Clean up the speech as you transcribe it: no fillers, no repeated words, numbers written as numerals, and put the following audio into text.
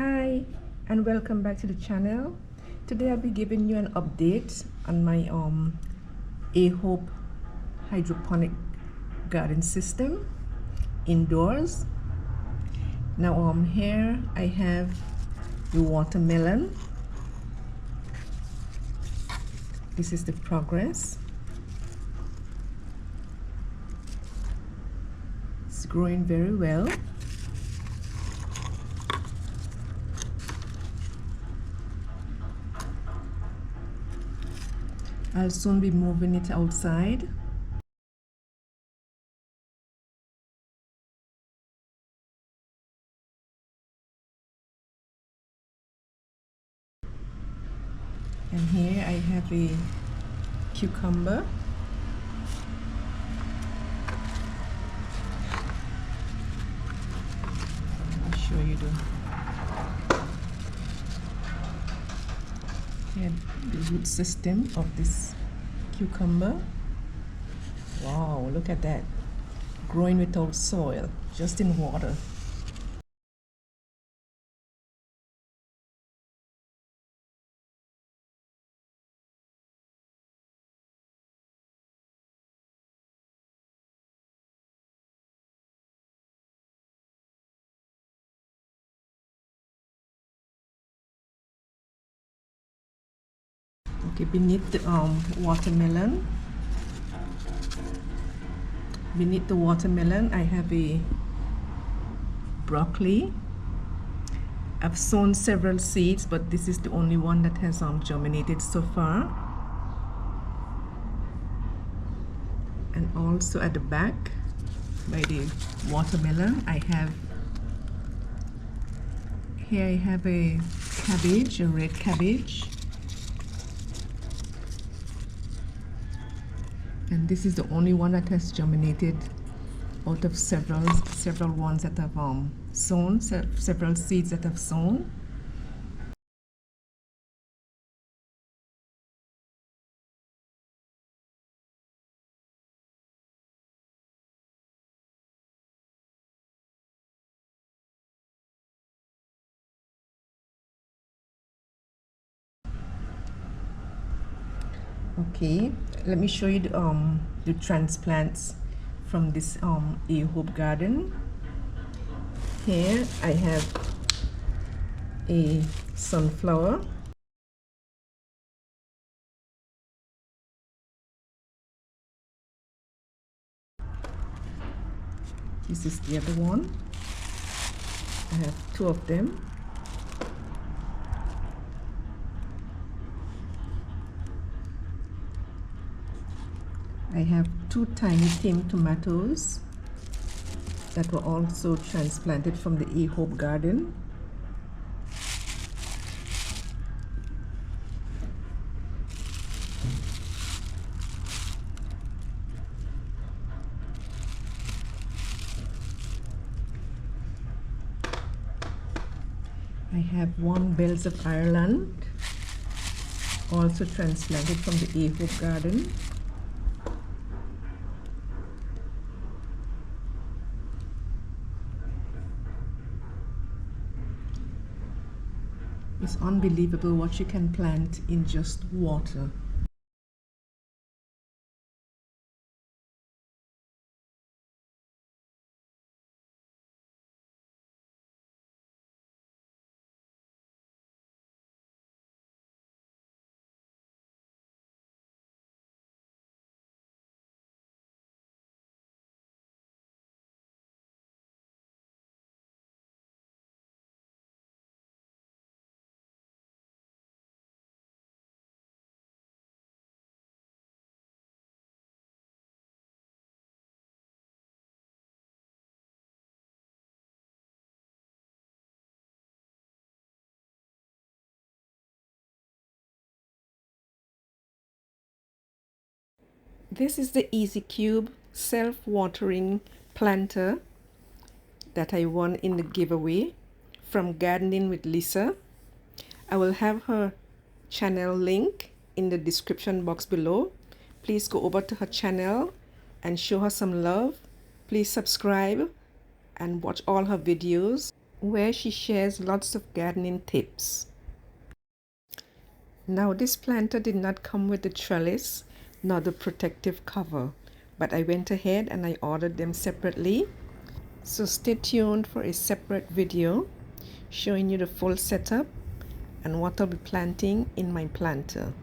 Hi and welcome back to the channel. Today I'll be giving you an update on my Ahope hydroponic garden system indoors. Now here I have the watermelon. This is the progress. It's growing very well. I'll soon be moving it outside. And here I have a cucumber. I'll show you the root system of this cucumber. Wow, look at that. Growing without soil, just in water. Okay, beneath the watermelon, I have a broccoli. I've sown several seeds, but this is the only one that has germinated so far. And also at the back, by the watermelon, I have a cabbage, a red cabbage. And this is the only one that has germinated out of several ones that I've sown, several seeds that I've sown. Okay, let me show you the transplants from this Ahope garden. Here I have a sunflower. This is the other one. I have two of them. I have two tiny tame tomatoes that were also transplanted from the Ahope garden. I have one Bells of Ireland, also transplanted from the Ahope garden. It's unbelievable what you can plant in just water. This is the Easy Cube self-watering planter that I won in the giveaway from Gardening with Lisa. I will have her channel link in the description box below. Please go over to her channel and show her some love. Please subscribe and watch all her videos. where she shares lots of gardening tips. Now this planter did not come with the trellis nor the protective cover, but I went ahead and I ordered them separately. So stay tuned for a separate video showing you the full setup and what I'll be planting in my planter.